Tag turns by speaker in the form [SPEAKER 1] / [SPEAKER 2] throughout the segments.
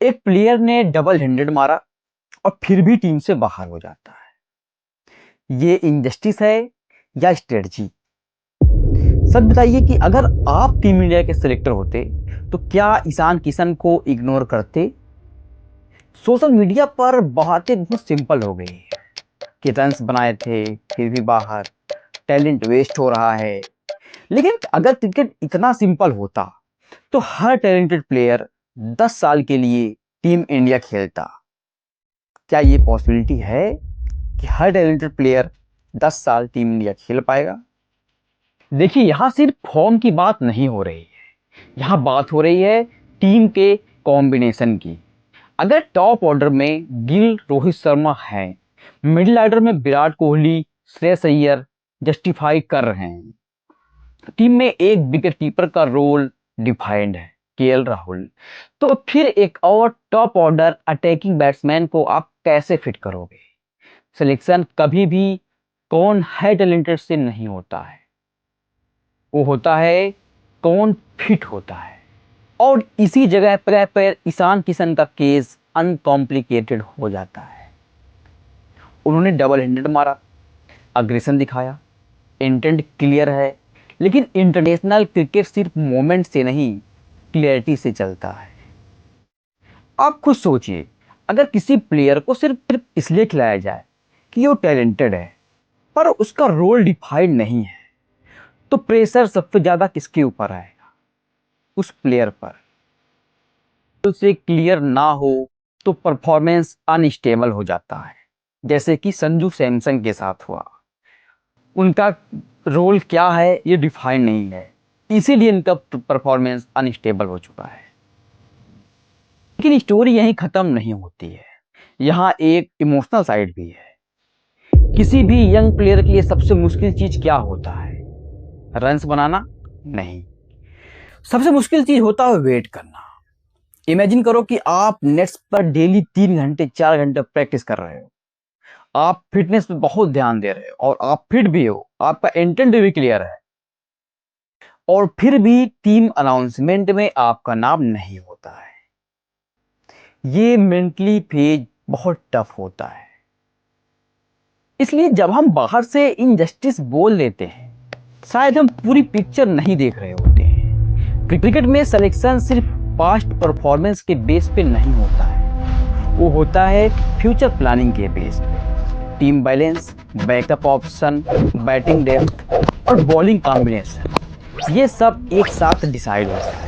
[SPEAKER 1] एक प्लेयर ने double handed मारा और फिर भी टीम से बाहर हो जाता है। ये इनजस्टिस है या स्ट्रेटजी? सच बताइए कि अगर आप टीम इंडिया के सिलेक्टर होते तो क्या ईशान किशन को इग्नोर करते? सोशल मीडिया पर बातें बहुत सिंपल हो गई है कि रन्स बनाए थे फिर भी बाहर, टैलेंट वेस्ट हो रहा है। लेकिन अगर क्रिकेट इतना सिंपल होता तो हर टैलेंटेड प्लेयर 10 साल के लिए टीम इंडिया खेलता। क्या ये पॉसिबिलिटी है कि हर टैलेंटेड प्लेयर 10 साल टीम इंडिया खेल पाएगा? देखिए, यहाँ सिर्फ फॉर्म की बात नहीं हो रही है, यहाँ बात हो रही है टीम के कॉम्बिनेशन की। अगर टॉप ऑर्डर में गिल, रोहित शर्मा हैं, मिडिल ऑर्डर में विराट कोहली, श्रेयस अय्यर जस्टिफाई कर रहे हैं, टीम में एक विकेट कीपर का रोल डिफाइंड है, केएल राहुल, तो फिर एक और टॉप ऑर्डर अटैकिंग बैट्समैन को आप कैसे फिट करोगे? सिलेक्शन कभी भी कौन है टैलेंटेड से नहीं होता है, वो होता है कौन फिट होता है। और इसी जगह पर ईशान किशन का केस अनकॉम्प्लिकेटेड हो जाता है। उन्होंने डबल हैंडेड मारा, अग्रेशन दिखाया, इंटेंट क्लियर है, लेकिन इंटरनेशनल क्रिकेट सिर्फ मोमेंट से नहीं, क्लियरिटी से चलता है। आप खुद सोचिए, अगर किसी प्लेयर को सिर्फ इसलिए खिलाया जाए कि वो टैलेंटेड है पर उसका रोल डिफाइंड नहीं है, तो प्रेशर सबसे ज्यादा किसके ऊपर आएगा? उस प्लेयर पर। उसे क्लियर ना हो तो परफॉर्मेंस अनस्टेबल हो जाता है, जैसे कि संजू सैमसन के साथ हुआ। उनका रोल क्या है ये डिफाइन नहीं है, इसीलिए इनका परफॉर्मेंस अनस्टेबल हो चुका है। लेकिन स्टोरी यहीं खत्म नहीं होती है, यहाँ एक इमोशनल साइड भी है। किसी भी यंग प्लेयर के लिए सबसे मुश्किल चीज क्या होता है? रन्स बनाना नहीं, सबसे मुश्किल चीज होता है वेट करना। इमेजिन करो कि आप नेट्स पर डेली 3 घंटे 4 घंटे प्रैक्टिस कर रहे हो, आप फिटनेस पे बहुत ध्यान दे रहे हो और आप फिट भी हो, आपका इंटेंट भी क्लियर है, और फिर भी टीम अनाउंसमेंट में आपका नाम नहीं होता है। ये मेंटली फेज बहुत टफ होता है। इसलिए जब हम बाहर से इनजस्टिस बोल देते हैं, शायद हम पूरी पिक्चर नहीं देख रहे होते हैं। क्रिकेट में सिलेक्शन सिर्फ पास्ट परफॉर्मेंस के बेस पे नहीं होता है, वो होता है फ्यूचर प्लानिंग के बेस पे। Team balance, backup option, batting depth और बॉलिंग कॉम्बिनेशन, ये सब एक साथ डिसाइड होता है।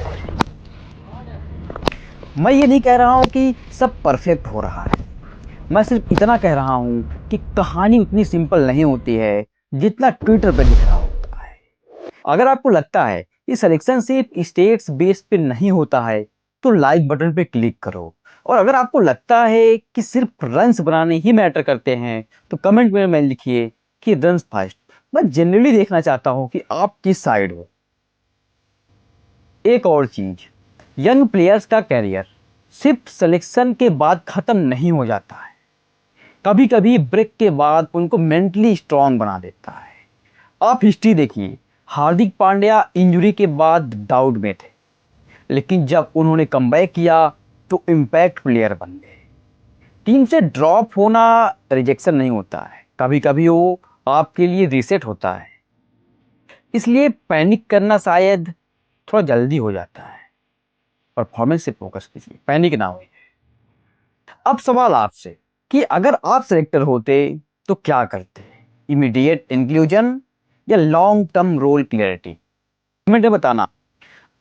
[SPEAKER 1] मैं ये नहीं कह रहा हूँ कि सब परफेक्ट हो रहा है, मैं सिर्फ इतना कह रहा हूँ कि कहानी उतनी सिंपल नहीं होती है जितना ट्विटर पर लिख रहा होता है। अगर आपको लगता है कि सिलेक्शन सिर्फ स्टेट्स बेस पे नहीं होता है तो लाइक बटन पे क्लिक करो, और अगर आपको लगता है कि सिर्फ रन्स बनाने ही मैटर करते हैं तो कमेंट में लिखिए कि रन्स फर्स्ट। मैं जनरली देखना चाहता हूं कि आप किस साइड हो। एक और चीज, यंग प्लेयर्स का कैरियर सिर्फ सिलेक्शन के बाद खत्म नहीं हो जाता है, कभी कभी ब्रेक के बाद उनको मेंटली स्ट्रांग बना देता है। आप हिस्ट्री देखिए, हार्दिक पांड्या इंजरी के बाद डाउट में थे, लेकिन जब उन्होंने कमबैक किया तो इम्पैक्ट प्लेयर बन गए। टीम से ड्रॉप होना रिजेक्शन नहीं होता है, कभी कभी वो आपके लिए रीसेट होता है। इसलिए पैनिक करना शायद थोड़ा जल्दी हो जाता है, परफॉर्मेंस से फोकस कीजिए, पैनिक ना हो। अब सवाल आपसे कि अगर आप सिलेक्टर होते तो क्या करते? इमीडिएट इंक्लूजन या long term role clarity? Comment में बताना।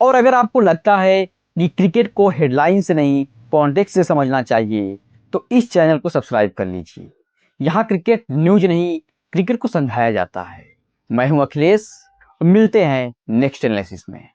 [SPEAKER 1] और अगर आपको लगता है कि क्रिकेट को हेडलाइन से नहीं कॉन्टेक्स्ट से समझना चाहिए तो इस चैनल को सब्सक्राइब कर लीजिए। यहाँ क्रिकेट न्यूज नहीं, क्रिकेट को समझाया जाता है। मैं हूं अखिलेश, मिलते हैं नेक्स्ट एनालिसिस में।